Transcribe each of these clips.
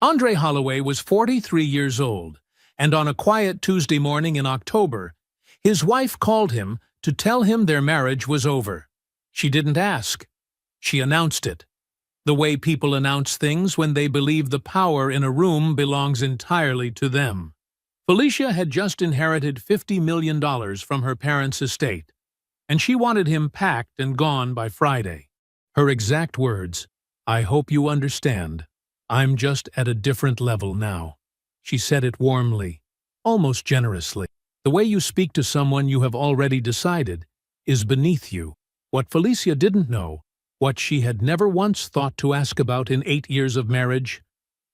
Andre Holloway was 43 years old, and on a quiet Tuesday morning in October, his wife called him to tell him their marriage was over. She didn't ask. She announced it. The way people announce things when they believe the power in a room belongs entirely to them. Felicia had just inherited $50 million from her parents' estate, and she wanted him packed and gone by Friday. Her exact words, "I hope you understand. I'm just at a different level now." She said it warmly, almost generously. The way you speak to someone you have already decided is beneath you. What Felicia didn't know, what she had never once thought to ask about in 8 years of marriage,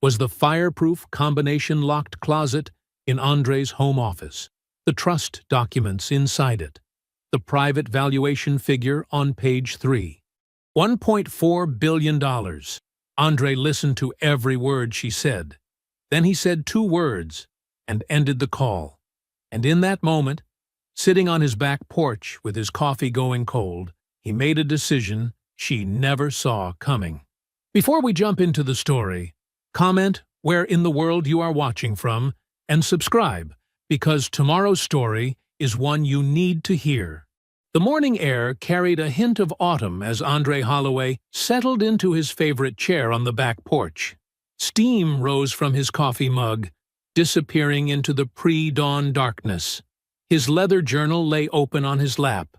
was the fireproof combination-locked closet in Andre's home office, the trust documents inside it, the private valuation figure on page 3. $1.4 billion. Andre listened to every word she said. Then he said 2 words and ended the call. And in that moment, sitting on his back porch with his coffee going cold, he made a decision she never saw coming. Before we jump into the story, comment where in the world you are watching from and subscribe, because tomorrow's story is one you need to hear. The morning air carried a hint of autumn as Andre Holloway settled into his favorite chair on the back porch. Steam rose from his coffee mug, disappearing into the pre-dawn darkness. His leather journal lay open on his lap,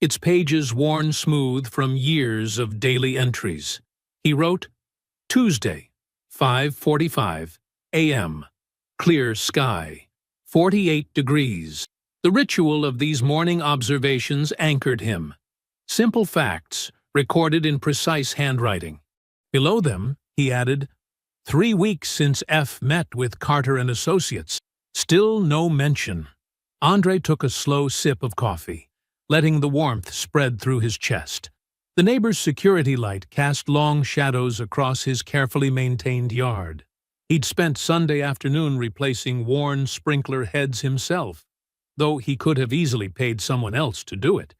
its pages worn smooth from years of daily entries. He wrote, Tuesday, 5:45 a.m. Clear sky, 48 degrees. The ritual of these morning observations anchored him. Simple facts, recorded in precise handwriting. Below them, he added, 3 weeks since F met with Carter and Associates. Still no mention. Andre took a slow sip of coffee, letting the warmth spread through his chest. The neighbor's security light cast long shadows across his carefully maintained yard. He'd spent Sunday afternoon replacing worn sprinkler heads himself, though he could have easily paid someone else to do it.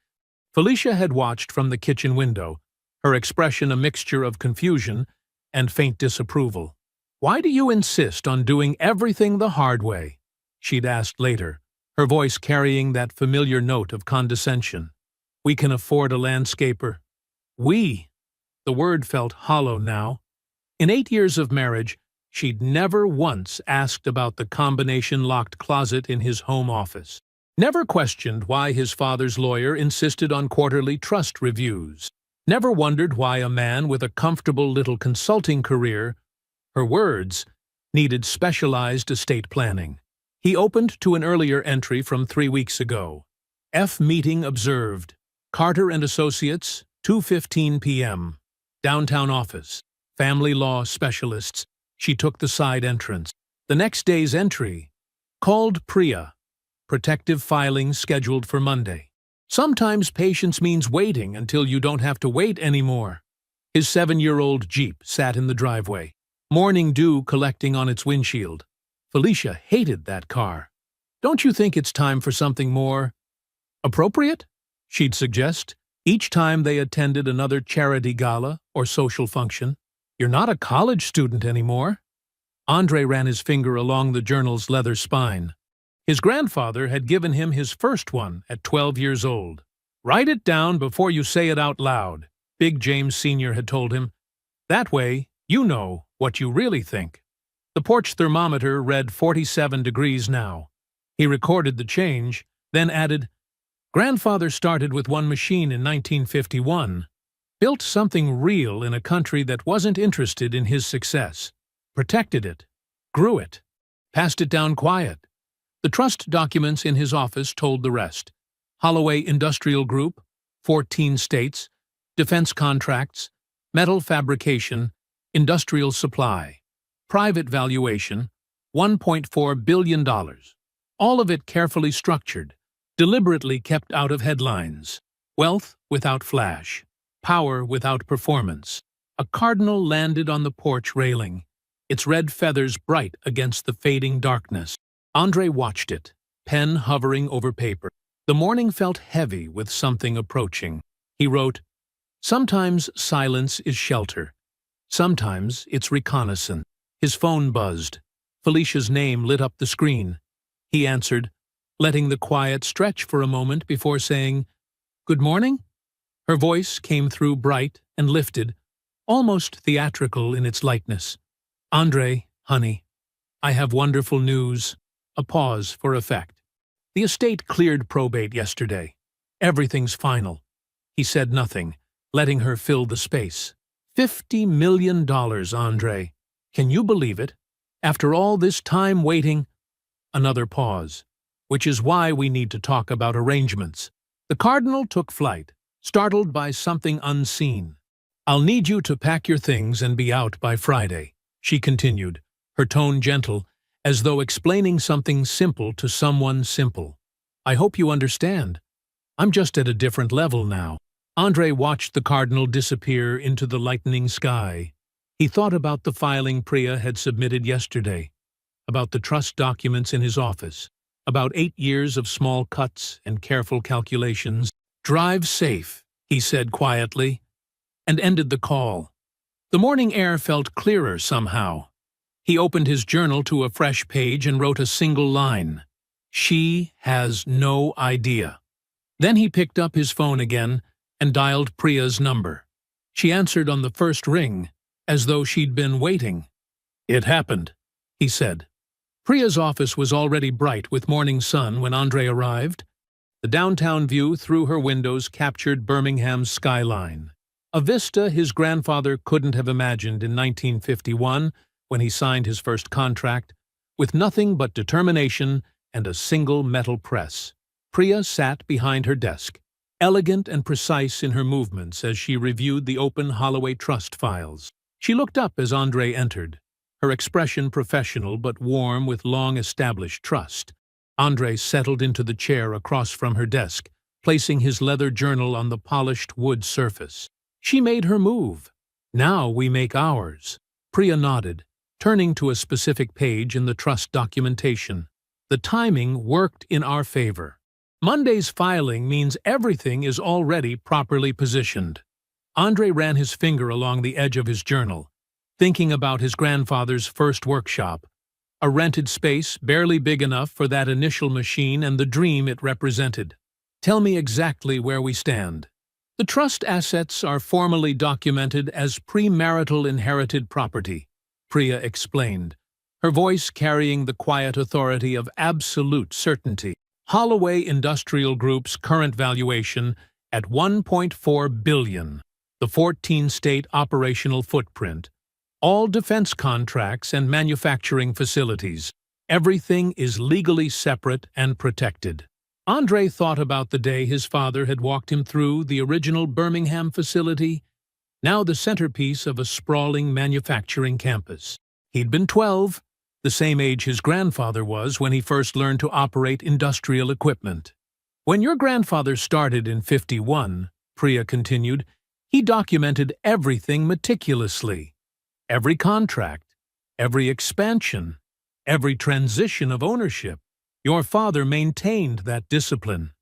Felicia had watched from the kitchen window, her expression a mixture of confusion and faint disapproval. "Why do you insist on doing everything the hard way?" she'd asked later, her voice carrying that familiar note of condescension. "We can afford a landscaper." We. The word felt hollow now. In 8 years of marriage, she'd never once asked about the combination-locked closet in his home office. Never questioned why his father's lawyer insisted on quarterly trust reviews. Never wondered why a man with a comfortable little consulting career, her words, needed specialized estate planning. He opened to an earlier entry from 3 weeks ago. F meeting observed. Carter and Associates, 2:15 p.m. Downtown office. Family law specialists. She took the side entrance. The next day's entry. Called Priya. Protective filing scheduled for Monday. Sometimes patience means waiting until you don't have to wait anymore. His 7-year-old Jeep sat in the driveway, morning dew collecting on its windshield. Felicia hated that car. "Don't you think it's time for something more appropriate?" she'd suggest, each time they attended another charity gala or social function. "You're not a college student anymore." Andre ran his finger along the journal's leather spine. His grandfather had given him his first one at 12 years old. "Write it down before you say it out loud," Big James Sr. had told him. "That way, you know what you really think." The porch thermometer read 47 degrees now. He recorded the change, then added, "Grandfather started with one machine in 1951. Built something real in a country that wasn't interested in his success. Protected it. Grew it. Passed it down quiet." The trust documents in his office told the rest. Holloway Industrial Group, 14 states, defense contracts, metal fabrication, industrial supply, private valuation, $1.4 billion. All of it carefully structured, deliberately kept out of headlines. Wealth without flash, power without performance. A cardinal landed on the porch railing, its red feathers bright against the fading darkness. Andre watched it, pen hovering over paper. The morning felt heavy with something approaching. He wrote, "Sometimes silence is shelter. Sometimes it's reconnaissance." His phone buzzed. Felicia's name lit up the screen. He answered, letting the quiet stretch for a moment before saying, "Good morning?" Her voice came through bright and lifted, almost theatrical in its lightness. "Andre, honey, I have wonderful news." A pause for effect. "The estate cleared probate yesterday. Everything's final." He said nothing, letting her fill the space. $50 million, Andre. Can you believe it? After all this time waiting? Another pause. "Which is why we need to talk about arrangements." The cardinal took flight, startled by something unseen. "I'll need you to pack your things and be out by Friday," she continued, her tone gentle, as though explaining something simple to someone simple. "I hope you understand. I'm just at a different level now." Andre watched the cardinal disappear into the lightening sky. He thought about the filing Priya had submitted yesterday, about the trust documents in his office, about 8 years of small cuts and careful calculations. "Drive safe," he said quietly, and ended the call. The morning air felt clearer somehow. He opened his journal to a fresh page and wrote a single line. "She has no idea." Then he picked up his phone again and dialed Priya's number. She answered on the first ring, as though she'd been waiting. "It happened," he said. Priya's office was already bright with morning sun when Andre arrived. The downtown view through her windows captured Birmingham's skyline, a vista his grandfather couldn't have imagined in 1951 when he signed his first contract, with nothing but determination and a single metal press. Priya sat behind her desk, elegant and precise in her movements as she reviewed the open Holloway Trust files. She looked up as Andre entered, her expression professional but warm with long-established trust. Andre settled into the chair across from her desk, placing his leather journal on the polished wood surface. She made her move. "Now we make ours." Priya nodded, turning to a specific page in the trust documentation. "The timing worked in our favor. Monday's filing means everything is already properly positioned." Andre ran his finger along the edge of his journal, thinking about his grandfather's first workshop, a rented space barely big enough for that initial machine and the dream it represented. "Tell me exactly where we stand." "The trust assets are formally documented as premarital inherited property," Priya explained, her voice carrying the quiet authority of absolute certainty. "Holloway Industrial Group's current valuation at $1.4 billion, the 14-state operational footprint, all defense contracts and manufacturing facilities. Everything is legally separate and protected." Andre thought about the day his father had walked him through the original Birmingham facility, now the centerpiece of a sprawling manufacturing campus. He'd been 12, the same age his grandfather was when he first learned to operate industrial equipment. "When your grandfather started in 51, Priya continued, he documented everything meticulously. Every contract, every expansion, every transition of ownership. Your father maintained that discipline.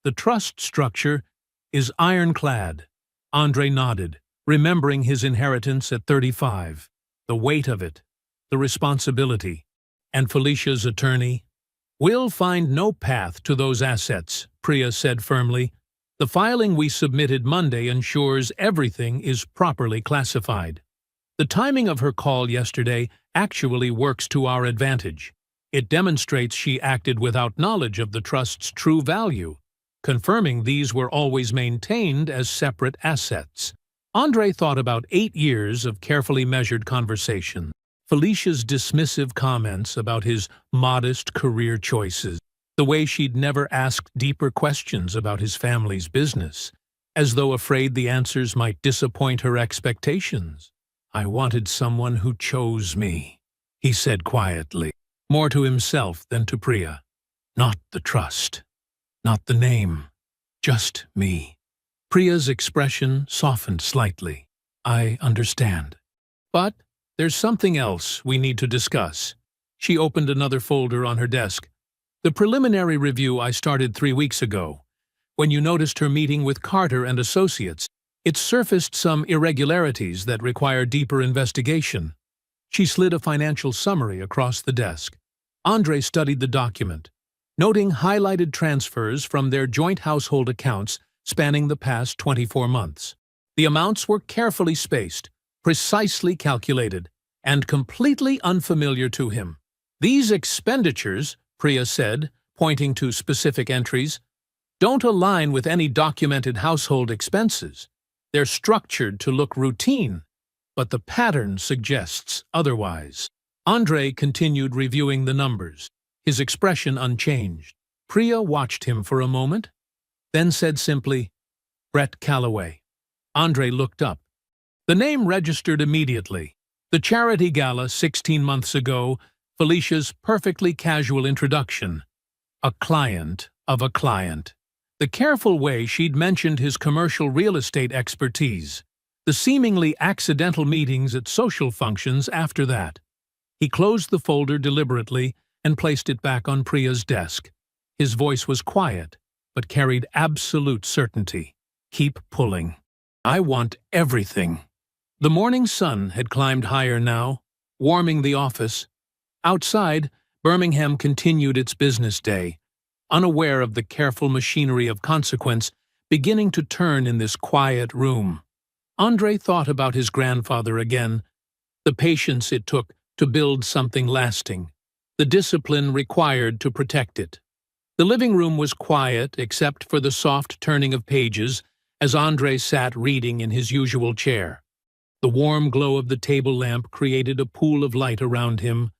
The trust structure is ironclad." Andre nodded, remembering his inheritance at 35. The weight of it, the responsibility. "And Felicia's attorney?" "We'll find no path to those assets," Priya said firmly. "The filing we submitted Monday ensures everything is properly classified." The timing of her call yesterday actually works to our advantage. It demonstrates she acted without knowledge of the trust's true value, confirming these were always maintained as separate assets. Andre thought about 8 years of carefully measured conversation. Felicia's dismissive comments about his modest career choices, the way she'd never asked deeper questions about his family's business, as though afraid the answers might disappoint her expectations. "I wanted someone who chose me," he said quietly, more to himself than to Priya. "Not the trust, not the name, just me." Priya's expression softened slightly. "I understand. But there's something else we need to discuss." She opened another folder on her desk. "The preliminary review I started 3 weeks ago. When you noticed her meeting with Carter and Associates, it surfaced some irregularities that require deeper investigation." She slid a financial summary across the desk. Andre studied the document, noting highlighted transfers from their joint household accounts spanning the past 24 months. The amounts were carefully spaced, precisely calculated, and completely unfamiliar to him. These expenditures, Priya said, pointing to specific entries, don't align with any documented household expenses. They're structured to look routine, but the pattern suggests otherwise. Andre continued reviewing the numbers, his expression unchanged. Priya watched him for a moment, then said simply, "Brett Calloway." Andre looked up. The name registered immediately. The charity gala 16 months ago, Felicia's perfectly casual introduction. A client of a client. The careful way she'd mentioned his commercial real estate expertise. The seemingly accidental meetings at social functions after that. He closed the folder deliberately and placed it back on Priya's desk. His voice was quiet, but carried absolute certainty. "Keep pulling. I want everything." The morning sun had climbed higher now, warming the office. Outside, Birmingham continued its business day, unaware of the careful machinery of consequence beginning to turn in this quiet room. Andre thought about his grandfather again, the patience it took to build something lasting, the discipline required to protect it. The living room was quiet except for the soft turning of pages as Andre sat reading in his usual chair. The warm glow of the table lamp created a pool of light around him,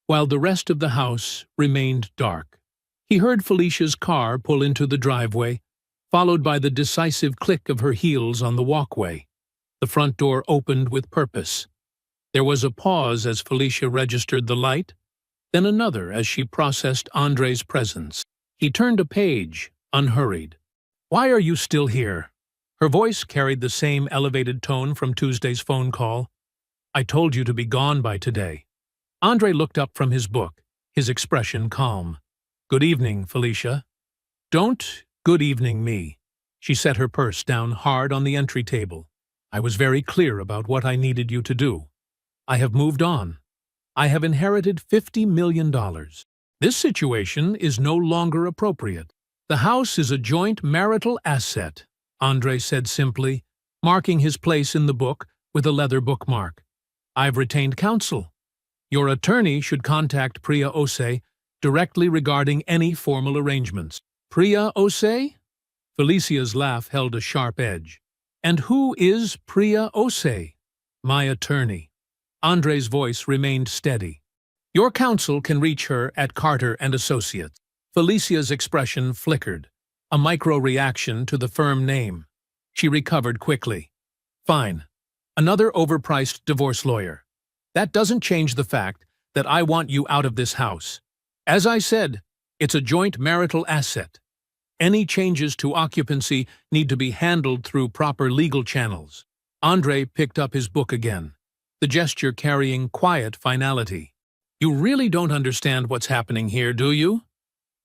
while the rest of the house remained dark. He heard Felicia's car pull into the driveway, followed by the decisive click of her heels on the walkway. The front door opened with purpose. There was a pause as Felicia registered the light, then another as she processed Andre's presence. He turned a page, unhurried. "Why are you still here?" Her voice carried the same elevated tone from Tuesday's phone call. "I told you to be gone by today." Andre looked up from his book, his expression calm. "Good evening, Felicia." "Don't good evening me." She set her purse down hard on the entry table. "I was very clear about what I needed you to do. I have moved on. I have inherited $50 million. This situation is no longer appropriate. The house is a joint marital asset," Andre said simply, marking his place in the book with a leather bookmark. "I've retained counsel. Your attorney should contact Priya Ose directly regarding any formal arrangements." "Priya Ose?" Felicia's laugh held a sharp edge. "And who is Priya Ose?" "My attorney." Andre's voice remained steady. "Your counsel can reach her at Carter and Associates." Felicia's expression flickered, a micro-reaction to the firm name. She recovered quickly. "Fine. Another overpriced divorce lawyer. That doesn't change the fact that I want you out of this house. As I said, it's a joint marital asset. Any changes to occupancy need to be handled through proper legal channels." Andre picked up his book again, the gesture carrying quiet finality. "You really don't understand what's happening here, do you?"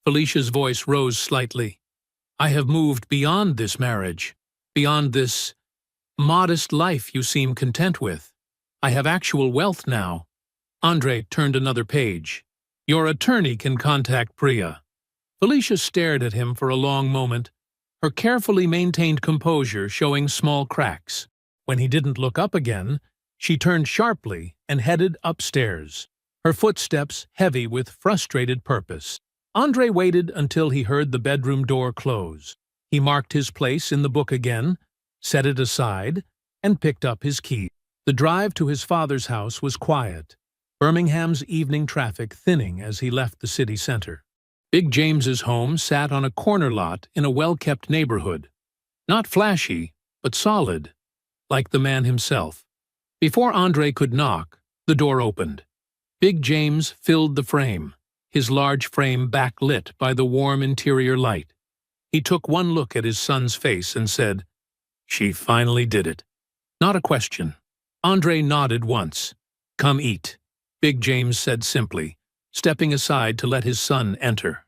Felicia's voice rose slightly. "I have moved beyond this marriage, beyond this modest life you seem content with. I have actual wealth now." Andre turned another page. "Your attorney can contact Priya." Felicia stared at him for a long moment, her carefully maintained composure showing small cracks. When he didn't look up again, she turned sharply and headed upstairs, her footsteps heavy with frustrated purpose. Andre waited until he heard the bedroom door close. He marked his place in the book again, set it aside, and picked up his key. The drive to his father's house was quiet, Birmingham's evening traffic thinning as he left the city center. Big James's home sat on a corner lot in a well-kept neighborhood. Not flashy, but solid, like the man himself. Before Andre could knock, the door opened. Big James filled the frame, his large frame backlit by the warm interior light. He took one look at his son's face and said, "She finally did it." Not a question. Andre nodded once. "Come eat," Big James said simply, stepping aside to let his son enter.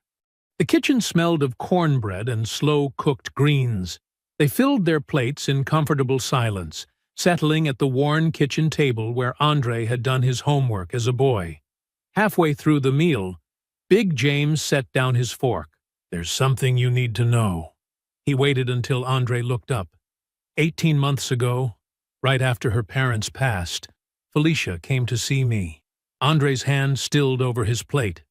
The kitchen smelled of cornbread and slow-cooked greens. They filled their plates in comfortable silence, settling at the worn kitchen table where Andre had done his homework as a boy. Halfway through the meal, Big James set down his fork. "There's something you need to know." He waited until Andre looked up. 18 months ago, right after her parents passed, Felicia came to see me. Andre's hand stilled over his plate.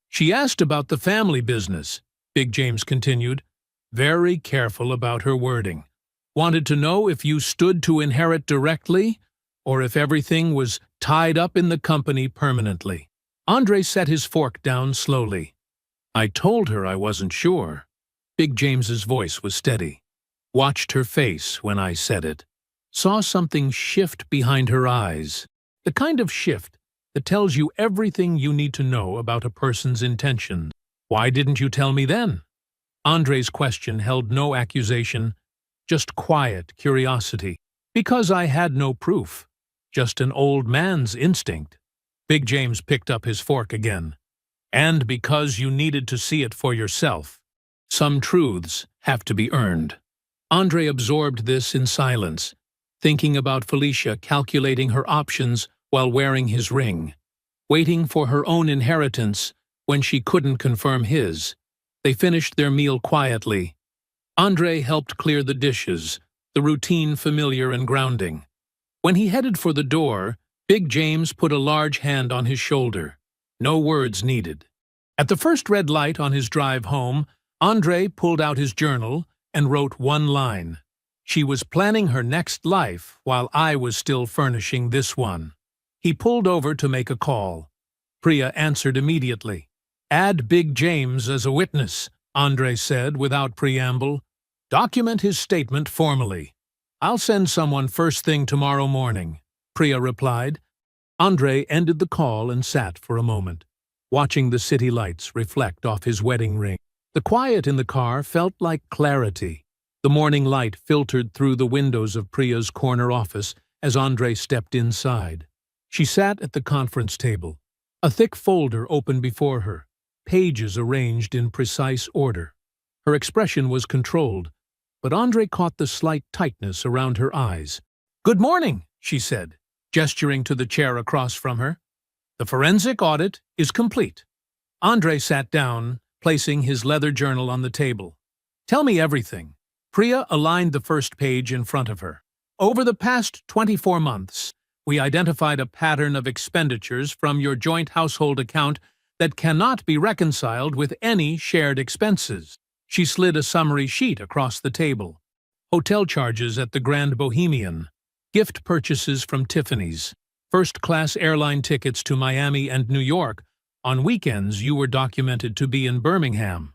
"She asked about the family business," Big James continued, very careful about her wording. "Wanted to know if you stood to inherit directly, or if everything was tied up in the company permanently." Andre set his fork down slowly. "I told her I wasn't sure." Big James's voice was steady. "Watched her face when I said it. Saw something shift behind her eyes. The kind of shift that tells you everything you need to know about a person's intentions. Why didn't you tell me then?" Andre's question held no accusation, just quiet curiosity. "Because I had no proof. Just an old man's instinct." Big James picked up his fork again. "And because you needed to see it for yourself. Some truths have to be earned." Andre absorbed this in silence, thinking about Felicia calculating her options while wearing his ring, waiting for her own inheritance when she couldn't confirm his. They finished their meal quietly. Andre helped clear the dishes, the routine familiar and grounding. When he headed for the door, Big James put a large hand on his shoulder. No words needed. At the first red light on his drive home, Andre pulled out his journal and wrote one line. "She was planning her next life while I was still furnishing this one." He pulled over to make a call. Priya answered immediately. "Add Big James as a witness," Andre said without preamble. "Document his statement formally." "I'll send someone first thing tomorrow morning," Priya replied. Andre ended the call and sat for a moment, watching the city lights reflect off his wedding ring. The quiet in the car felt like clarity. The morning light filtered through the windows of Priya's corner office as Andre stepped inside. She sat at the conference table, a thick folder open before her, pages arranged in precise order. Her expression was controlled, but Andre caught the slight tightness around her eyes. "Good morning," she said, gesturing to the chair across from her. "The forensic audit is complete." Andre sat down, placing his leather journal on the table. "Tell me everything." Priya aligned the first page in front of her. "Over the past 24 months, we identified a pattern of expenditures from your joint household account that cannot be reconciled with any shared expenses." She slid a summary sheet across the table. "Hotel charges at the Grand Bohemian, gift purchases from Tiffany's, first-class airline tickets to Miami and New York. On weekends, you were documented to be in Birmingham."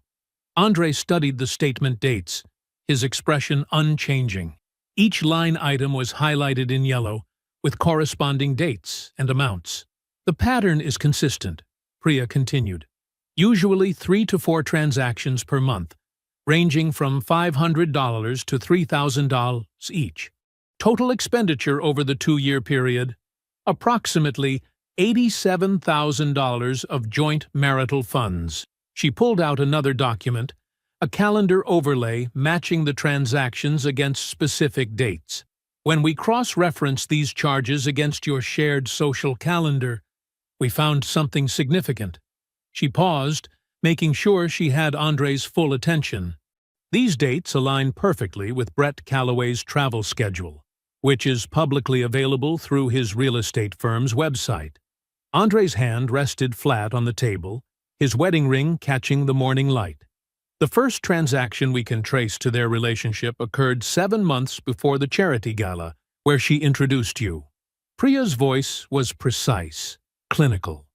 Andre studied the statement dates, his expression unchanging. Each line item was highlighted in yellow, with corresponding dates and amounts. "The pattern is consistent," Priya continued. "Usually 3 to 4 transactions per month, ranging from $500 to $3,000 each. Total expenditure over the 2-year period, approximately $87,000 of joint marital funds." She pulled out another document, a calendar overlay matching the transactions against specific dates. "When we cross-referenced these charges against your shared social calendar, we found something significant." She paused, making sure she had Andre's full attention. "These dates align perfectly with Brett Calloway's travel schedule, which is publicly available through his real estate firm's website." Andre's hand rested flat on the table, his wedding ring catching the morning light. "The first transaction we can trace to their relationship occurred 7 months before the charity gala, where she introduced you." Priya's voice was precise, clinical.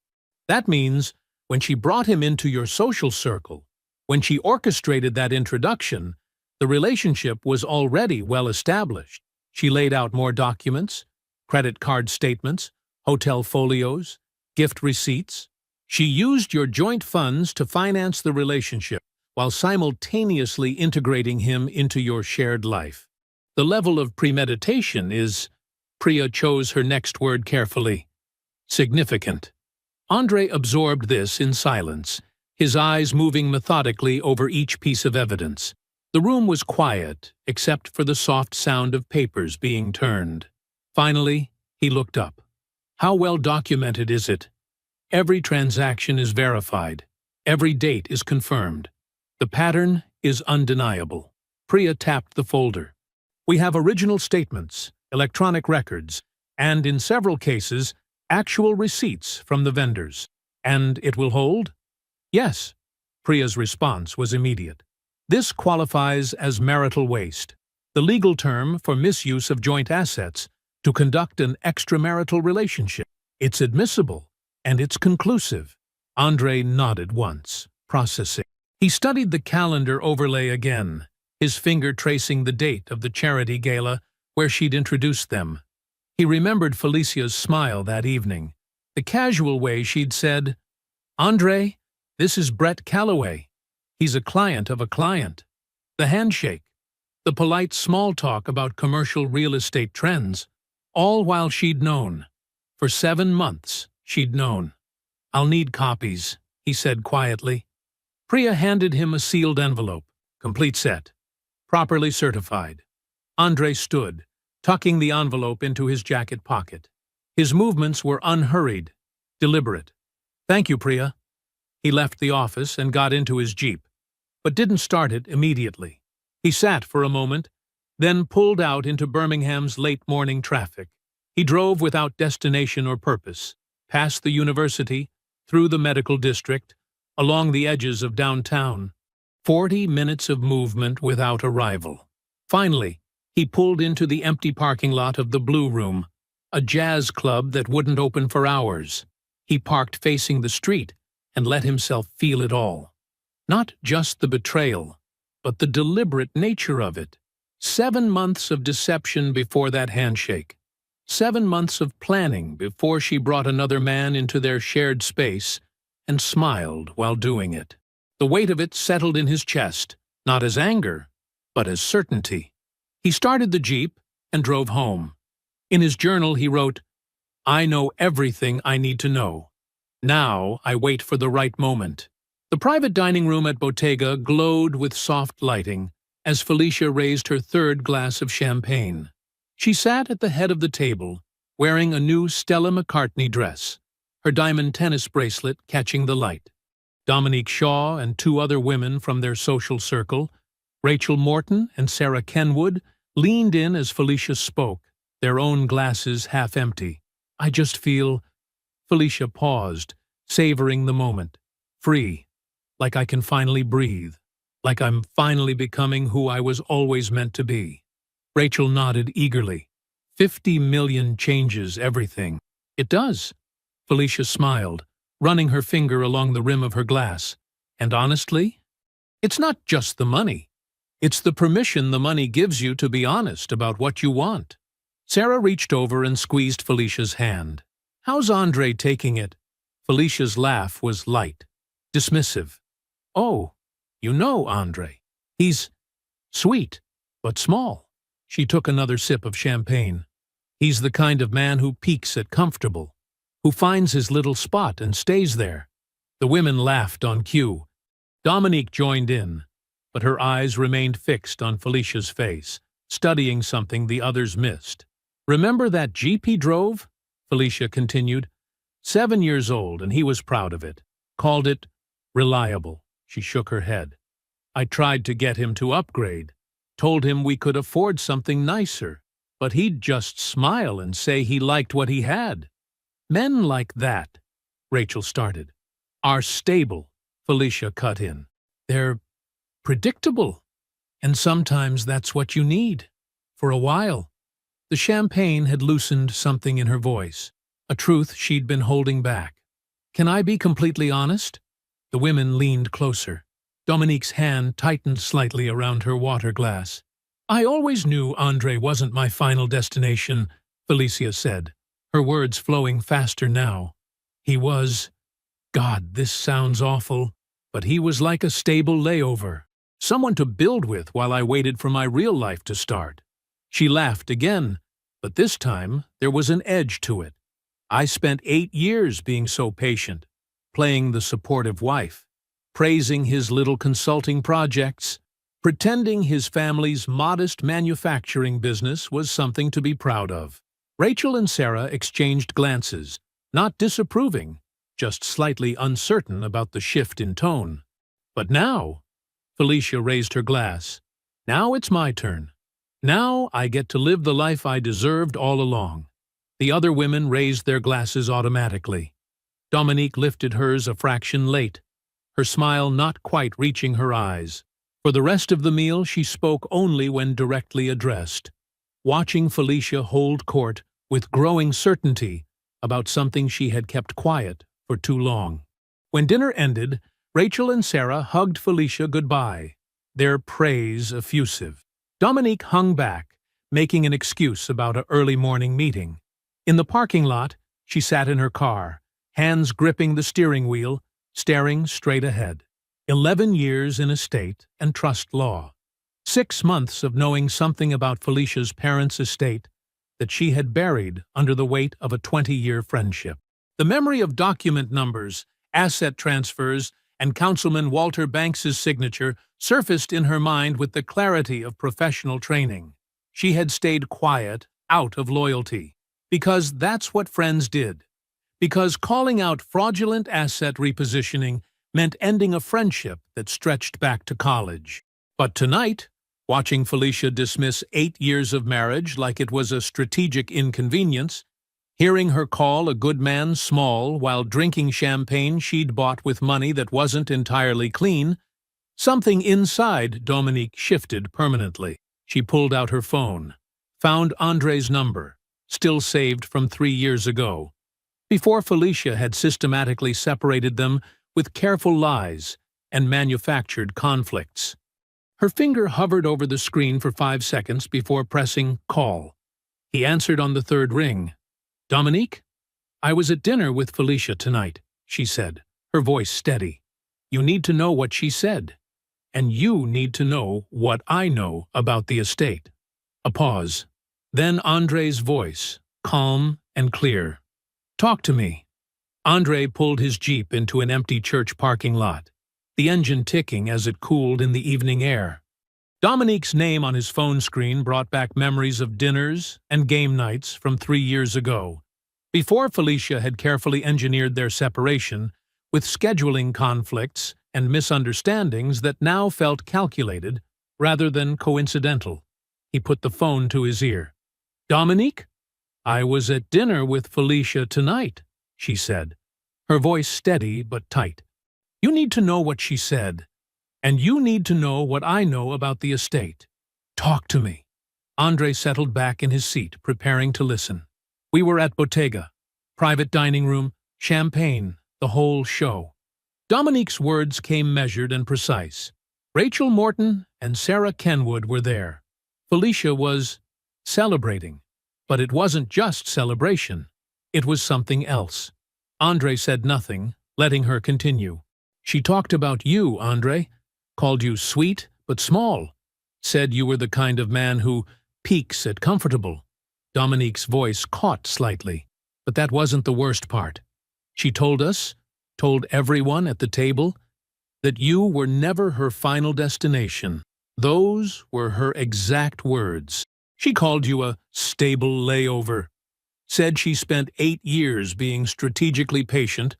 "That means when she brought him into your social circle, when she orchestrated that introduction, the relationship was already well established. She laid out more documents, credit card statements, hotel folios, gift receipts. She used your joint funds to finance the relationship while simultaneously integrating him into your shared life. The level of premeditation is," Priya chose her next word carefully, "significant." Andre absorbed this in silence, his eyes moving methodically over each piece of evidence. The room was quiet, except for the soft sound of papers being turned. Finally, he looked up. How well documented is it? Every transaction is verified. Every date is confirmed. The pattern is undeniable. Priya tapped the folder. We have original statements, electronic records, and in several cases, actual receipts from the vendors. And it will hold? Yes. Priya's response was immediate. This qualifies as marital waste, the legal term for misuse of joint assets to conduct an extramarital relationship. It's admissible, and it's conclusive. Andre nodded once, processing. He studied the calendar overlay again, his finger tracing the date of the charity gala where she'd introduced them. He remembered Felicia's smile that evening, the casual way she'd said, "Andre, this is Brett Calloway. He's a client of a client." The handshake, the polite small talk about commercial real estate trends, all while she'd known. For 7 months, she'd known. "I'll need copies," he said quietly. Priya handed him a sealed envelope, complete set, properly certified. Andre stood, tucking the envelope into his jacket pocket. His movements were unhurried, deliberate. "Thank you, Priya." He left the office and got into his Jeep, but didn't start it immediately. He sat for a moment, then pulled out into Birmingham's late morning traffic. He drove without destination or purpose, past the university, through the medical district, along the edges of downtown. 40 minutes of movement without a rival. Finally, he pulled into the empty parking lot of the Blue Room, a jazz club that wouldn't open for hours. He parked facing the street and let himself feel it all. Not just the betrayal, but the deliberate nature of it. 7 months of deception before that handshake. 7 months of planning before she brought another man into their shared space and smiled while doing it. The weight of it settled in his chest, not as anger, but as certainty. He started the Jeep and drove home. In his journal he wrote, "I know everything I need to know. Now I wait for the right moment." The private dining room at Bottega glowed with soft lighting as Felicia raised her 3rd glass of champagne. She sat at the head of the table, wearing a new Stella McCartney dress, her diamond tennis bracelet catching the light. Dominique Shaw and 2 other women from their social circle, Rachel Morton and Sarah Kenwood, leaned in as Felicia spoke, their own glasses half empty. "I just feel—" Felicia paused, savoring the moment. "Free. Like I can finally breathe. Like I'm finally becoming who I was always meant to be." Rachel nodded eagerly. 50 million changes everything. "It does." Felicia smiled, running her finger along the rim of her glass. "And honestly, it's not just the money. It's the permission the money gives you to be honest about what you want." Sarah reached over and squeezed Felicia's hand. "How's Andre taking it?" Felicia's laugh was light, dismissive. "Oh, you know Andre. He's sweet, but small." She took another sip of champagne. "He's the kind of man who peaks at comfortable, who finds his little spot and stays there." The women laughed on cue. Dominique joined in, but her eyes remained fixed on Felicia's face, studying something the others missed. "Remember that Jeep he drove?" Felicia continued. 7 years old, and he was proud of it. Called it reliable. She shook her head. "I tried to get him to upgrade. Told him we could afford something nicer, but he'd just smile and say he liked what he had." "Men like that," Rachel started, "are stable," Felicia cut in. "They're predictable, and sometimes that's what you need. For a while." The champagne had loosened something in her voice, a truth she'd been holding back. "Can I be completely honest?" The women leaned closer. Dominique's hand tightened slightly around her water glass. "I always knew Andre wasn't my final destination," Felicia said, her words flowing faster now. "He was— God, this sounds awful, but he was like a stable layover. Someone to build with while I waited for my real life to start." She laughed again, but this time there was an edge to it. "I spent 8 years being so patient, playing the supportive wife, praising his little consulting projects, pretending his family's modest manufacturing business was something to be proud of. Rachel and Sarah exchanged glances, not disapproving, just slightly uncertain about the shift in tone. But now, Felicia raised her glass. Now it's my turn. Now I get to live the life I deserved all along. The other women raised their glasses automatically. Dominique lifted hers a fraction late, her smile not quite reaching her eyes. For the rest of the meal, she spoke only when directly addressed, watching Felicia hold court with growing certainty about something she had kept quiet for too long. When dinner ended, Rachel and Sarah hugged Felicia goodbye, their praise effusive. Dominique hung back, making an excuse about an early morning meeting. In the parking lot, she sat in her car, hands gripping the steering wheel, staring straight ahead. 11 years in estate and trust law. 6 months of knowing something about Felicia's parents' estate that she had buried under the weight of a 20-year friendship. The memory of document numbers, asset transfers, and Councilman Walter Banks's signature surfaced in her mind with the clarity of professional training. She had stayed quiet, out of loyalty, because that's what friends did. Because calling out fraudulent asset repositioning meant ending a friendship that stretched back to college. But tonight, watching Felicia dismiss 8 years of marriage like it was a strategic inconvenience, hearing her call a good man small while drinking champagne she'd bought with money that wasn't entirely clean, something inside Dominique shifted permanently. She pulled out her phone, found Andre's number, still saved from 3 years ago, before Felicia had systematically separated them with careful lies and manufactured conflicts. Her finger hovered over the screen for 5 seconds before pressing call. He answered on the third ring. "Dominique? I was at dinner with Felicia tonight," she said, her voice steady. "You need to know what she said. And you need to know what I know about the estate." A pause. Then Andre's voice, calm and clear. "Talk to me." Andre pulled his Jeep into an empty church parking lot, the engine ticking as it cooled in the evening air. Dominique's name on his phone screen brought back memories of dinners and game nights from 3 years ago, before Felicia had carefully engineered their separation, with scheduling conflicts and misunderstandings that now felt calculated rather than coincidental. He put the phone to his ear. "Dominique? I was at dinner with Felicia tonight," she said, her voice steady but tight. "You need to know what she said, and you need to know what I know about the estate. Talk to me." Andre settled back in his seat, preparing to listen. "We were at Bottega, private dining room, champagne, the whole show." Dominique's words came measured and precise. Rachel Morton and Sarah Kenwood were there. Felicia was celebrating, but it wasn't just celebration. It was something else. Andre said nothing, letting her continue. "She talked about you, Andre. Called you sweet but small. Said you were the kind of man who peaks at comfortable." Dominique's voice caught slightly, but that wasn't the worst part. "She told everyone at the table, that you were never her final destination. Those were her exact words. She called you a stable layover. Said she spent 8 years being strategically patient,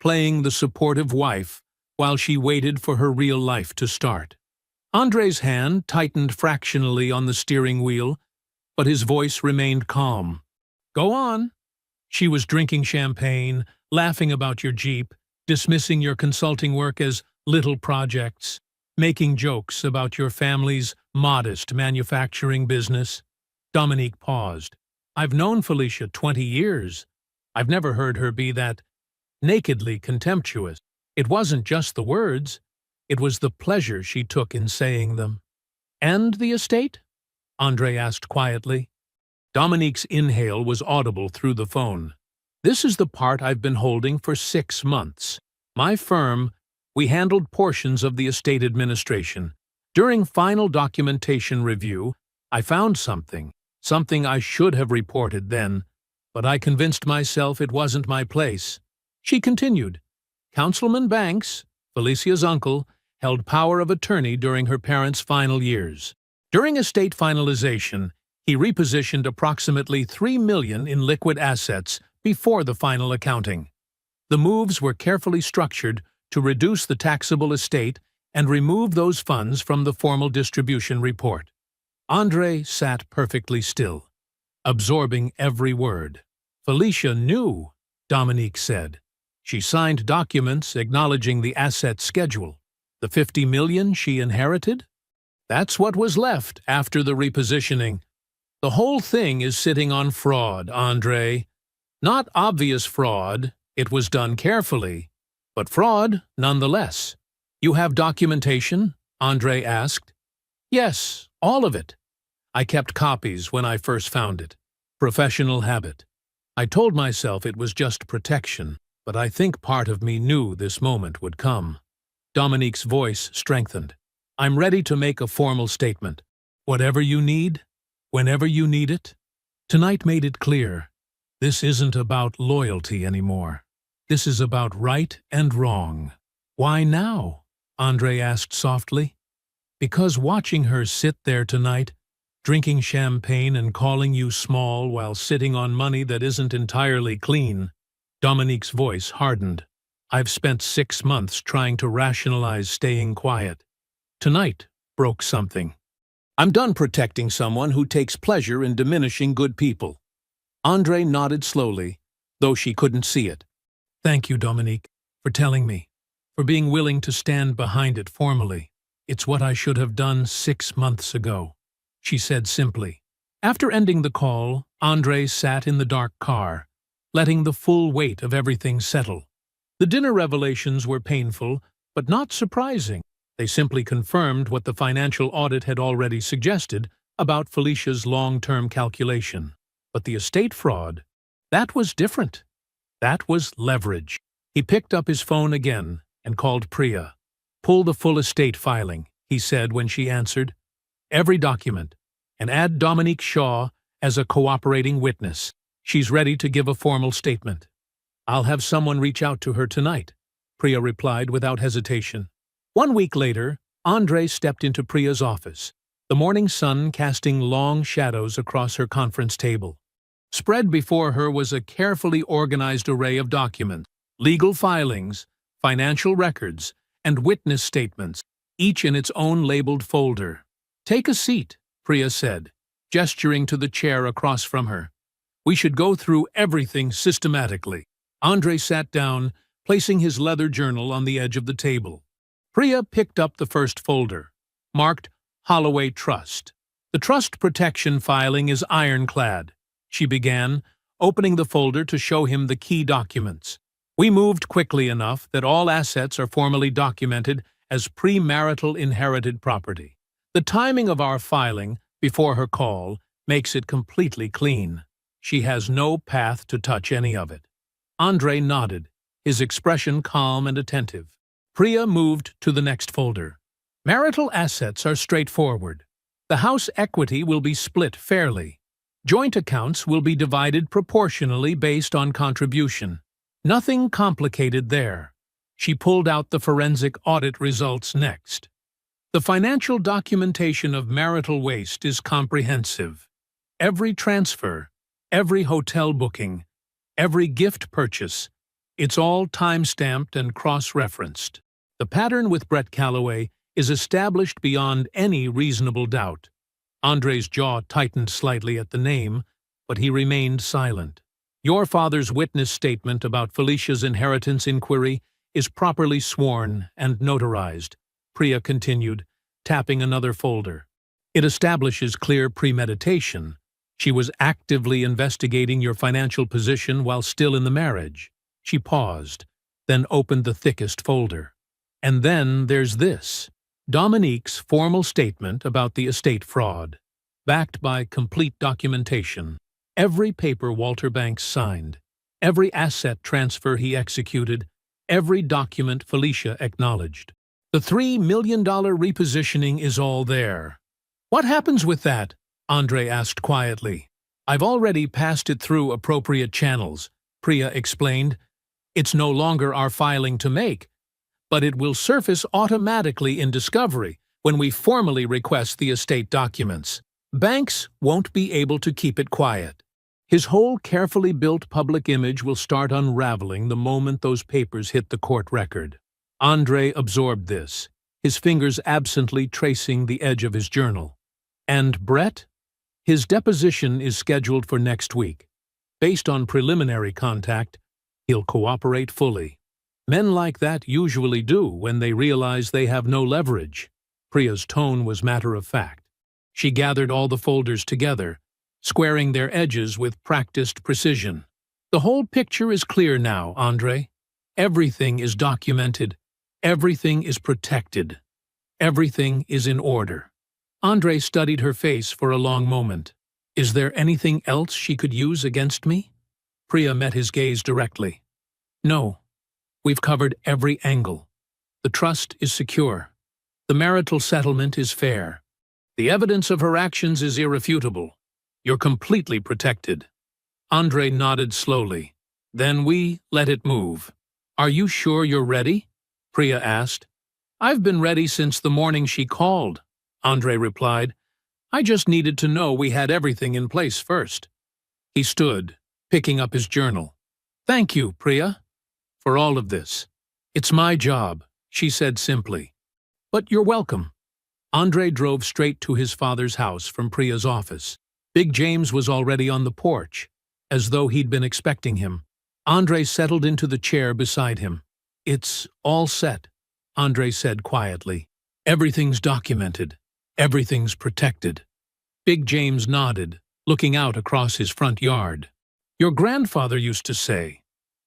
playing the supportive wife, while she waited for her real life to start." Andre's hand tightened fractionally on the steering wheel, but his voice remained calm. "Go on." "She was drinking champagne, laughing about your Jeep, dismissing your consulting work as little projects, making jokes about your family's modest manufacturing business." Dominique paused. "I've known Felicia 20 years. I've never heard her be that nakedly contemptuous. It wasn't just the words, it was the pleasure she took in saying them." "And the estate?" Andre asked quietly. Dominique's inhale was audible through the phone. "This is the part I've been holding for 6 months. My firm, we handled portions of the estate administration. During final documentation review, I found something I should have reported then, but I convinced myself it wasn't my place." She continued. "Councilman Banks, Felicia's uncle, held power of attorney during her parents' final years. During estate finalization, He repositioned approximately $3 million in liquid assets before the final accounting. The moves were carefully structured to reduce the taxable estate and remove those funds from the formal distribution report. Andre sat perfectly still, absorbing every word. Felicia knew, Dominique said. She signed documents acknowledging the asset schedule. The $50 million she inherited? That's what was left after the repositioning. The whole thing is sitting on fraud, Andre. Not obvious fraud, it was done carefully, but fraud nonetheless. You have documentation? Andre asked. Yes, all of it. I kept copies when I first found it. Professional habit. I told myself it was just protection, but I think part of me knew this moment would come. Dominique's voice strengthened. I'm ready to make a formal statement. Whatever you need, whenever you need it. Tonight made it clear. This isn't about loyalty anymore. This is about right and wrong. Why now? Andre asked softly. Because watching her sit there tonight, drinking champagne and calling you small while sitting on money that isn't entirely clean. Dominique's voice hardened. I've spent 6 months trying to rationalize staying quiet. Tonight broke something. I'm done protecting someone who takes pleasure in diminishing good people. Andre nodded slowly, though she couldn't see it. Thank you, Dominique, for telling me, for being willing to stand behind it formally. It's what I should have done 6 months ago, she said simply. After ending the call, Andre sat in the dark car, letting the full weight of everything settle. The dinner revelations were painful, but not surprising. They simply confirmed what the financial audit had already suggested about Felicia's long-term calculation. But the estate fraud, that was different. That was leverage. He picked up his phone again and called Priya. Pull the full estate filing, he said when she answered. Every document, and add Dominique Shaw as a cooperating witness. She's ready to give a formal statement. I'll have someone reach out to her tonight, Priya replied without hesitation. 1 week later, Andre stepped into Priya's office, the morning sun casting long shadows across her conference table. Spread before her was a carefully organized array of documents, legal filings, financial records, and witness statements, each in its own labeled folder. Take a seat, Priya said, gesturing to the chair across from her. We should go through everything systematically. Andre sat down, placing his leather journal on the edge of the table. Priya picked up the first folder, marked Holloway Trust. The trust protection filing is ironclad, she began, opening the folder to show him the key documents. We moved quickly enough that all assets are formally documented as premarital inherited property. The timing of our filing, before her call, makes it completely clean. She has no path to touch any of it. Andre nodded, his expression calm and attentive. Priya moved to the next folder. Marital assets are straightforward. The house equity will be split fairly. Joint accounts will be divided proportionally based on contribution. Nothing complicated there. She pulled out the forensic audit results next. The financial documentation of marital waste is comprehensive. Every transfer, every hotel booking, every gift purchase, it's all time-stamped and cross-referenced. The pattern with Brett Calloway is established beyond any reasonable doubt. Andre's jaw tightened slightly at the name, but he remained silent. Your father's witness statement about Felicia's inheritance inquiry is properly sworn and notarized, Priya continued, tapping another folder. It establishes clear premeditation. She was actively investigating your financial position while still in the marriage. She paused, then opened the thickest folder. And then there's this, Dominique's formal statement about the estate fraud, backed by complete documentation. Every paper Walter Banks signed, every asset transfer he executed, every document Felicia acknowledged. The $3 million repositioning is all there. What happens with that? Andre asked quietly. I've already passed it through appropriate channels, Priya explained. It's no longer our filing to make, but it will surface automatically in discovery when we formally request the estate documents. Banks won't be able to keep it quiet. His whole carefully built public image will start unraveling the moment those papers hit the court record. Andre absorbed this, his fingers absently tracing the edge of his journal. And Brett? His deposition is scheduled for next week. Based on preliminary contact, he'll cooperate fully. Men like that usually do when they realize they have no leverage. Priya's tone was matter-of-fact. She gathered all the folders together, squaring their edges with practiced precision. The whole picture is clear now, Andre. Everything is documented. Everything is protected. Everything is in order. Andre studied her face for a long moment. Is there anything else she could use against me? Priya met his gaze directly. No. We've covered every angle. The trust is secure. The marital settlement is fair. The evidence of her actions is irrefutable. You're completely protected. Andre nodded slowly. Then we let it move. Are you sure you're ready? Priya asked. I've been ready since the morning she called, Andre replied. I just needed to know we had everything in place first. He stood, picking up his journal. Thank you, Priya, for all of this. It's my job, she said simply. But you're welcome. Andre drove straight to his father's house from Priya's office. Big James was already on the porch, as though he'd been expecting him. Andre settled into the chair beside him. It's all set, Andre said quietly. Everything's documented. Everything's protected. Big James nodded, looking out across his front yard. Your grandfather used to say,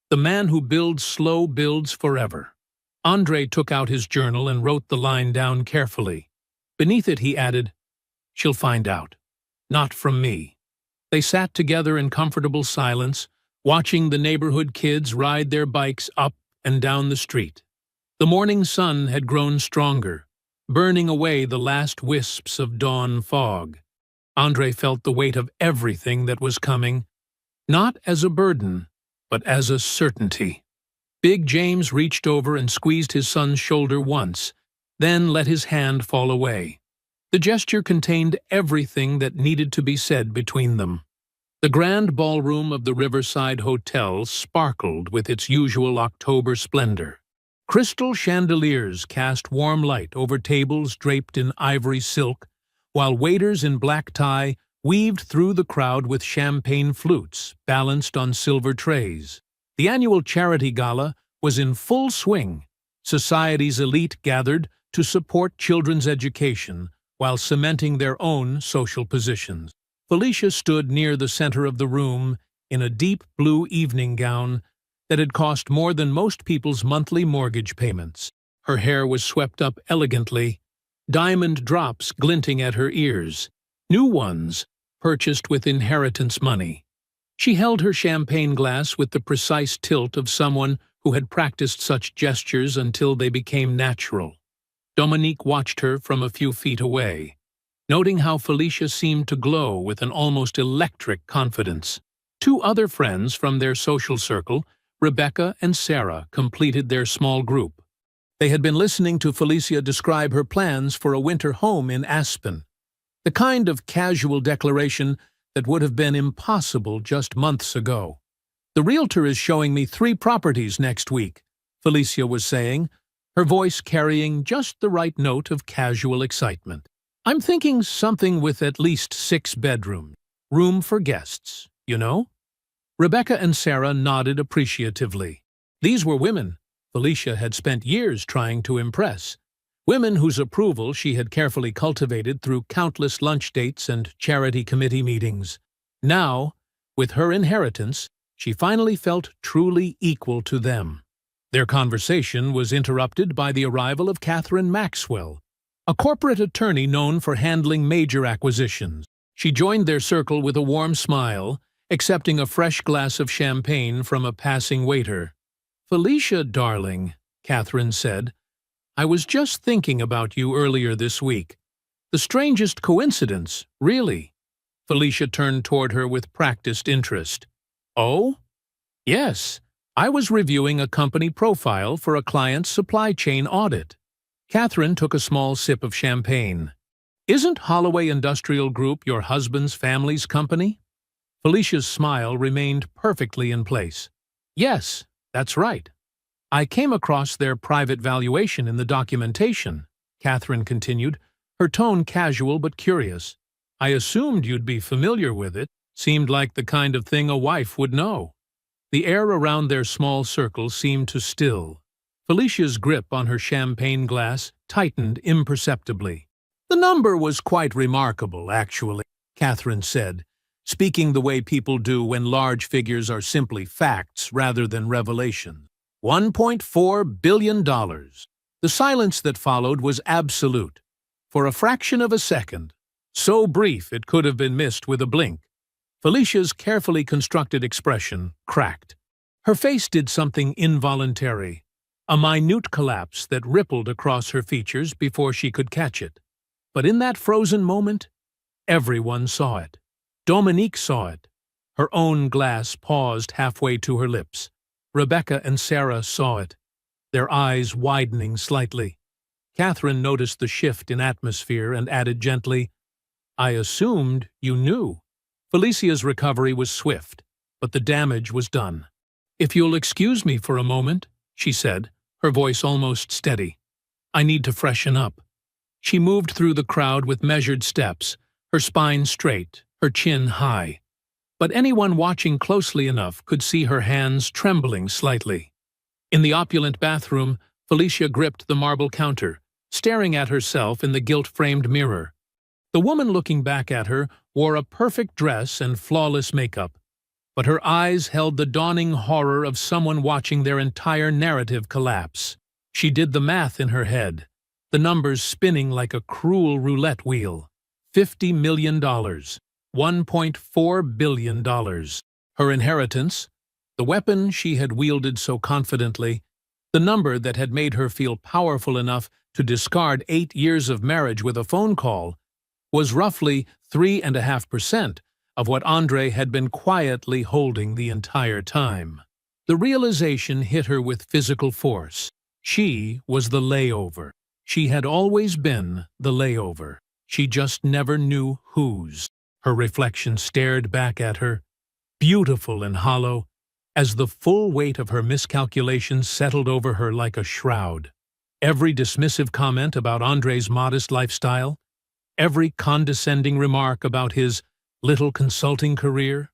the man who builds slow builds forever. Andre took out his journal and wrote the line down carefully. Beneath it he added, she'll find out. Not from me. They sat together in comfortable silence, watching the neighborhood kids ride their bikes up and down the street. The morning sun had grown stronger, burning away the last wisps of dawn fog. Andre felt the weight of everything that was coming, not as a burden, but as a certainty. Big James reached over and squeezed his son's shoulder once, then let his hand fall away. The gesture contained everything that needed to be said between them. The grand ballroom of the Riverside Hotel sparkled with its usual October splendor. Crystal chandeliers cast warm light over tables draped in ivory silk, while waiters in black tie weaved through the crowd with champagne flutes balanced on silver trays. The annual charity gala was in full swing. Society's elite gathered to support children's education while cementing their own social positions. Felicia stood near the center of the room in a deep blue evening gown that had cost more than most people's monthly mortgage payments. Her hair was swept up elegantly, diamond drops glinting at her ears, new ones purchased with inheritance money. She held her champagne glass with the precise tilt of someone who had practiced such gestures until they became natural. Dominique watched her from a few feet away, noting how Felicia seemed to glow with an almost electric confidence. Two other friends from their social circle, Rebecca and Sarah, completed their small group. They had been listening to Felicia describe her plans for a winter home in Aspen, the kind of casual declaration that would have been impossible just months ago. The realtor is showing me 3 properties next week, Felicia was saying, her voice carrying just the right note of casual excitement. I'm thinking something with at least 6 bedrooms, room for guests, you know? Rebecca and Sarah nodded appreciatively. These were women Felicia had spent years trying to impress, women whose approval she had carefully cultivated through countless lunch dates and charity committee meetings. Now, with her inheritance, she finally felt truly equal to them. Their conversation was interrupted by the arrival of Catherine Maxwell, a corporate attorney known for handling major acquisitions. She joined their circle with a warm smile, accepting a fresh glass of champagne from a passing waiter. "Felicia, darling," Catherine said, "I was just thinking about you earlier this week. The strangest coincidence, really." Felicia turned toward her with practiced interest. "Oh? Yes. I was reviewing a company profile for a client's supply chain audit." Catherine took a small sip of champagne. Isn't Holloway Industrial Group your husband's family's company? Felicia's smile remained perfectly in place. Yes, that's right. I came across their private valuation in the documentation, Catherine continued, her tone casual but curious. I assumed you'd be familiar with it. Seemed like the kind of thing a wife would know. The air around their small circle seemed to still. Felicia's grip on her champagne glass tightened imperceptibly. The number was quite remarkable, actually, Catherine said, speaking the way people do when large figures are simply facts rather than revelation. $1.4 billion. The silence that followed was absolute. For a fraction of a second, so brief it could have been missed with a blink, Felicia's carefully constructed expression cracked. Her face did something involuntary, a minute collapse that rippled across her features before she could catch it. But in that frozen moment, everyone saw it. Dominique saw it. Her own glass paused halfway to her lips. Rebecca and Sarah saw it, their eyes widening slightly. Catherine noticed the shift in atmosphere and added gently, I assumed you knew. Felicia's recovery was swift, but the damage was done. If you'll excuse me for a moment, she said, her voice almost steady. I need to freshen up. She moved through the crowd with measured steps, her spine straight, her chin high. But anyone watching closely enough could see her hands trembling slightly. In the opulent bathroom, Felicia gripped the marble counter, staring at herself in the gilt-framed mirror. The woman looking back at her wore a perfect dress and flawless makeup, but her eyes held the dawning horror of someone watching their entire narrative collapse. She did the math in her head, the numbers spinning like a cruel roulette wheel. $50 million. $1.4 billion. Her inheritance, the weapon she had wielded so confidently, the number that had made her feel powerful enough to discard 8 years of marriage with a phone call, was roughly 3.5% of what Andre had been quietly holding the entire time. The realization hit her with physical force. She was the layover. She had always been the layover. She just never knew whose. Her reflection stared back at her, beautiful and hollow, as the full weight of her miscalculations settled over her like a shroud. Every dismissive comment about Andre's modest lifestyle, every condescending remark about his little consulting career,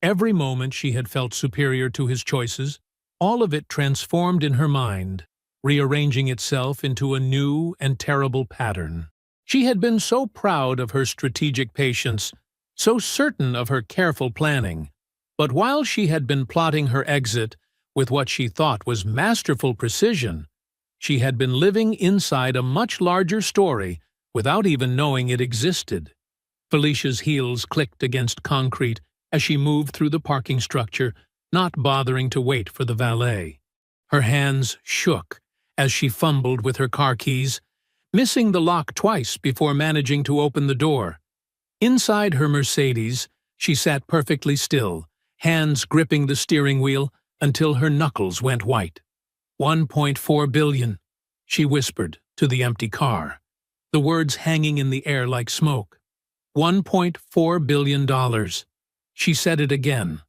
every moment she had felt superior to his choices, all of it transformed in her mind, rearranging itself into a new and terrible pattern. She had been so proud of her strategic patience, so certain of her careful planning, but while she had been plotting her exit with what she thought was masterful precision, she had been living inside a much larger story without even knowing it existed. Felicia's heels clicked against concrete as she moved through the parking structure, not bothering to wait for the valet. Her hands shook as she fumbled with her car keys, missing the lock twice before managing to open the door. Inside her Mercedes, she sat perfectly still, hands gripping the steering wheel until her knuckles went white. $1.4 billion, she whispered to the empty car, the words hanging in the air like smoke. $1.4 billion. She said it again,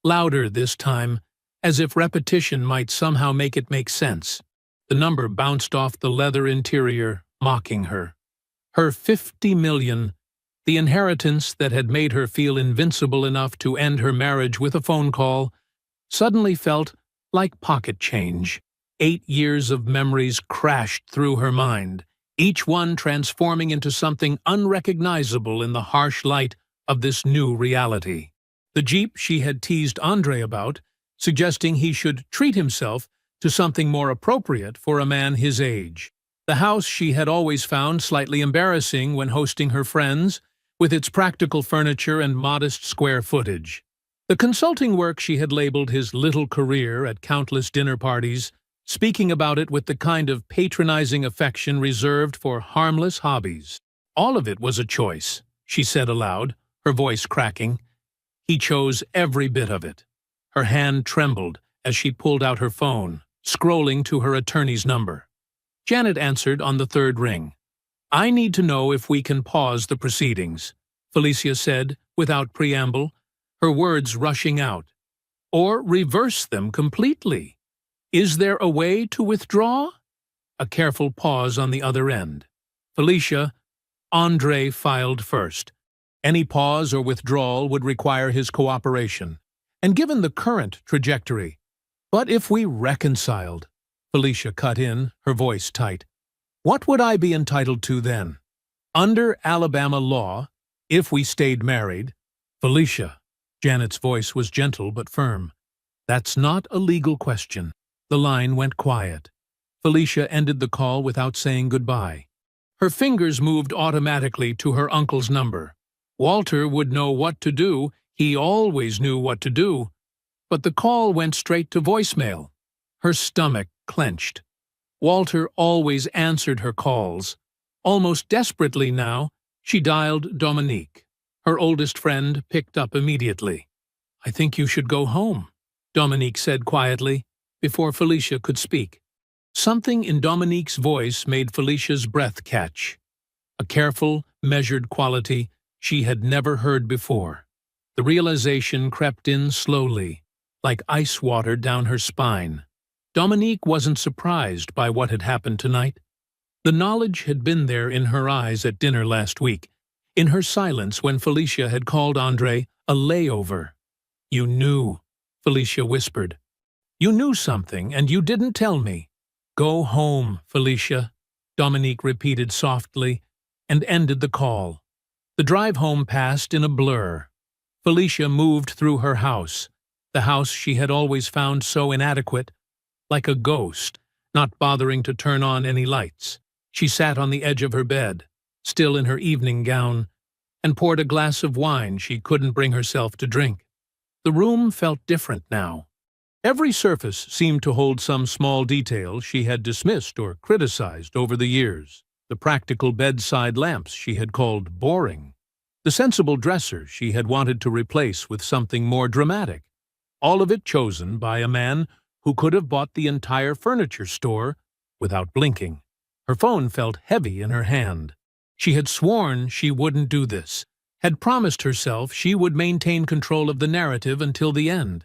louder this time, as if repetition might somehow make it make sense. The number bounced off the leather interior, mocking her. Her $50 million, the inheritance that had made her feel invincible enough to end her marriage with a phone call, suddenly felt like pocket change. 8 years of memories crashed through her mind, each one transforming into something unrecognizable in the harsh light of this new reality. The Jeep she had teased Andre about, suggesting he should treat himself to something more appropriate for a man his age. The house she had always found slightly embarrassing when hosting her friends, with its practical furniture and modest square footage. The consulting work she had labeled his little career at countless dinner parties, speaking about it with the kind of patronizing affection reserved for harmless hobbies. All of it was a choice, she said aloud, her voice cracking. He chose every bit of it. Her hand trembled as she pulled out her phone, scrolling to her attorney's number. Janet answered on the third ring. I need to know if we can pause the proceedings, Felicia said, without preamble, her words rushing out. Or reverse them completely. Is there a way to withdraw? A careful pause on the other end. Felicia, Andre filed first. Any pause or withdrawal would require his cooperation. And given the current trajectory. But if we reconciled, Felicia cut in, her voice tight. What would I be entitled to then? Under Alabama law, if we stayed married, Felicia, Janet's voice was gentle but firm. That's not a legal question. The line went quiet. Felicia ended the call without saying goodbye. Her fingers moved automatically to her uncle's number. Walter would know what to do. He always knew what to do. But the call went straight to voicemail. Her stomach clenched. Walter always answered her calls. Almost desperately now, she dialed Dominique. Her oldest friend picked up immediately. I think you should go home, Dominique said quietly, before Felicia could speak. Something in Dominique's voice made Felicia's breath catch. A careful, measured quality she had never heard before. The realization crept in slowly, like ice water down her spine. Dominique wasn't surprised by what had happened tonight. The knowledge had been there in her eyes at dinner last week, in her silence when Felicia had called Andre a layover. You knew, Felicia whispered. You knew something, and you didn't tell me. Go home, Felicia, Dominique repeated softly, and ended the call. The drive home passed in a blur. Felicia moved through her house, the house she had always found so inadequate, like a ghost, not bothering to turn on any lights. She sat on the edge of her bed, still in her evening gown, and poured a glass of wine she couldn't bring herself to drink. The room felt different now. Every surface seemed to hold some small detail she had dismissed or criticized over the years. The practical bedside lamps she had called boring. The sensible dresser she had wanted to replace with something more dramatic. All of it chosen by a man who could have bought the entire furniture store without blinking. Her phone felt heavy in her hand. She had sworn she wouldn't do this, had promised herself she would maintain control of the narrative until the end.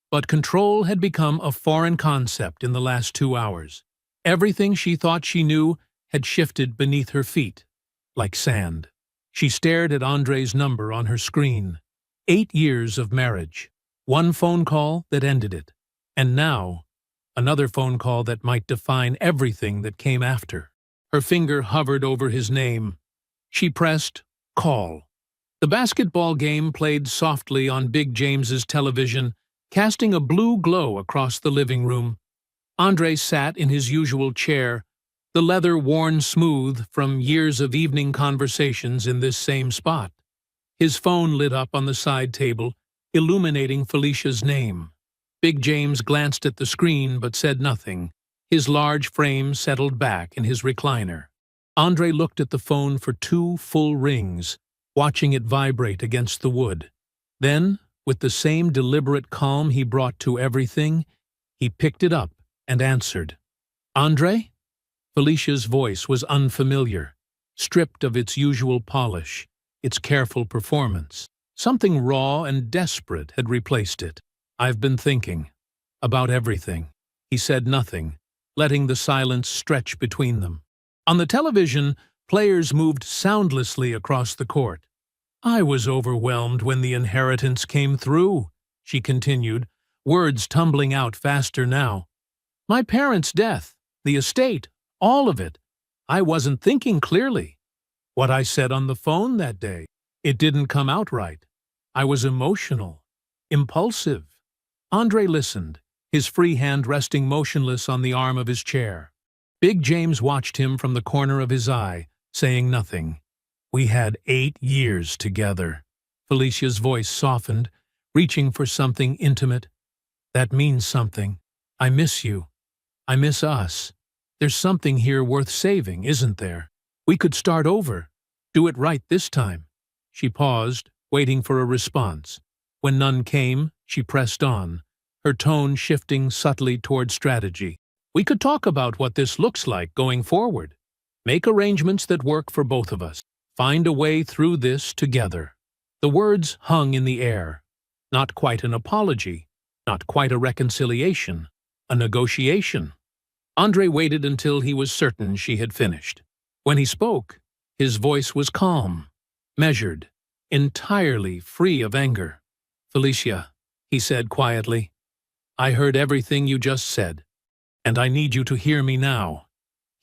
But control had become a foreign concept in the last 2 hours. Everything she thought she knew had shifted beneath her feet, like sand. She stared at Andre's number on her screen. 8 years of marriage. One phone call that ended it. And now, another phone call that might define everything that came after. Her finger hovered over his name. She pressed call. The basketball game played softly on Big James's television, casting a blue glow across the living room. Andre sat in his usual chair, the leather worn smooth from years of evening conversations in this same spot. His phone lit up on the side table, illuminating Felicia's name. Big James glanced at the screen but said nothing. His large frame settled back in his recliner. Andre looked at the phone for 2 full rings, watching it vibrate against the wood. Then, with the same deliberate calm he brought to everything, he picked it up and answered. Andre? Felicia's voice was unfamiliar, stripped of its usual polish, its careful performance. Something raw and desperate had replaced it. I've been thinking. About everything. He said nothing, letting the silence stretch between them. On the television, players moved soundlessly across the court. I was overwhelmed when the inheritance came through, she continued, words tumbling out faster now. My parents' death, the estate, all of it. I wasn't thinking clearly. What I said on the phone that day, it didn't come out right. I was emotional, impulsive. Andre listened, his free hand resting motionless on the arm of his chair. Big James watched him from the corner of his eye, saying nothing. We had 8 years together. Felicia's voice softened, reaching for something intimate. That means something. I miss you. I miss us. There's something here worth saving, isn't there? We could start over. Do it right this time. She paused, waiting for a response. When none came, she pressed on, her tone shifting subtly toward strategy. We could talk about what this looks like going forward. Make arrangements that work for both of us. Find a way through this together." The words hung in the air. Not quite an apology, not quite a reconciliation, a negotiation. Andre waited until he was certain she had finished. When he spoke, his voice was calm, measured, entirely free of anger. "Felicia," he said quietly, "I heard everything you just said, and I need you to hear me now."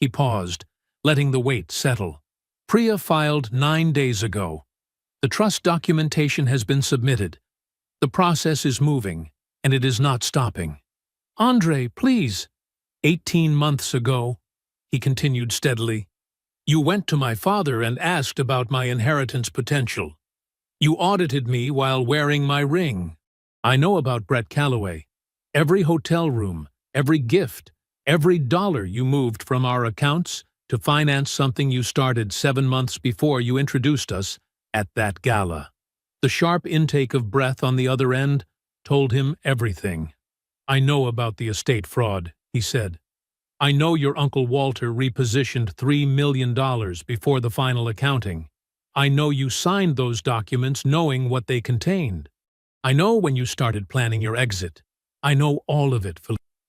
He paused, letting the weight settle. "Priya filed 9 days ago. The trust documentation has been submitted. The process is moving, and it is not stopping." "Andre, please." 18 months ago," he continued steadily, "you went to my father and asked about my inheritance potential. You audited me while wearing my ring. I know about Brett Calloway. Every hotel room, every gift, every dollar you moved from our accounts to finance something you started 7 months before you introduced us at that gala." The sharp intake of breath on the other end told him everything. "I know about the estate fraud," he said. "I know your Uncle Walter repositioned $3 million before the final accounting. I know you signed those documents knowing what they contained. I know when you started planning your exit. I know all of it,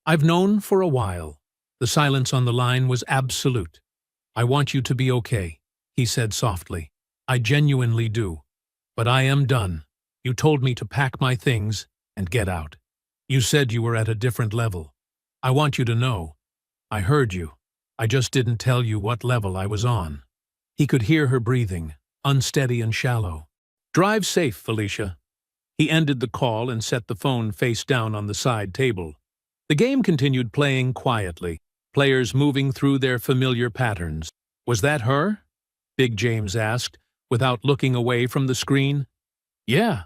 I've known for a while." The silence on the line was absolute. "I want you to be okay," he said softly. "I genuinely do. But I am done. You told me to pack my things and get out. You said you were at a different level. I want you to know. I heard you. I just didn't tell you what level I was on." He could hear her breathing, unsteady and shallow. "Drive safe, Felicia." He ended the call and set the phone face down on the side table. The game continued playing quietly, players moving through their familiar patterns. "Was that her?" Big James asked, without looking away from the screen. "Yeah."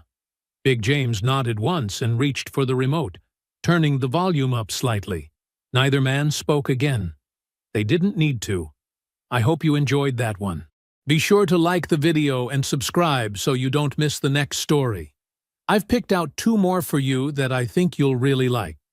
Big James nodded once and reached for the remote, turning the volume up slightly. Neither man spoke again. They didn't need to. I hope you enjoyed that one. Be sure to like the video and subscribe so you don't miss the next story. I've picked out 2 more for you that I think you'll really like.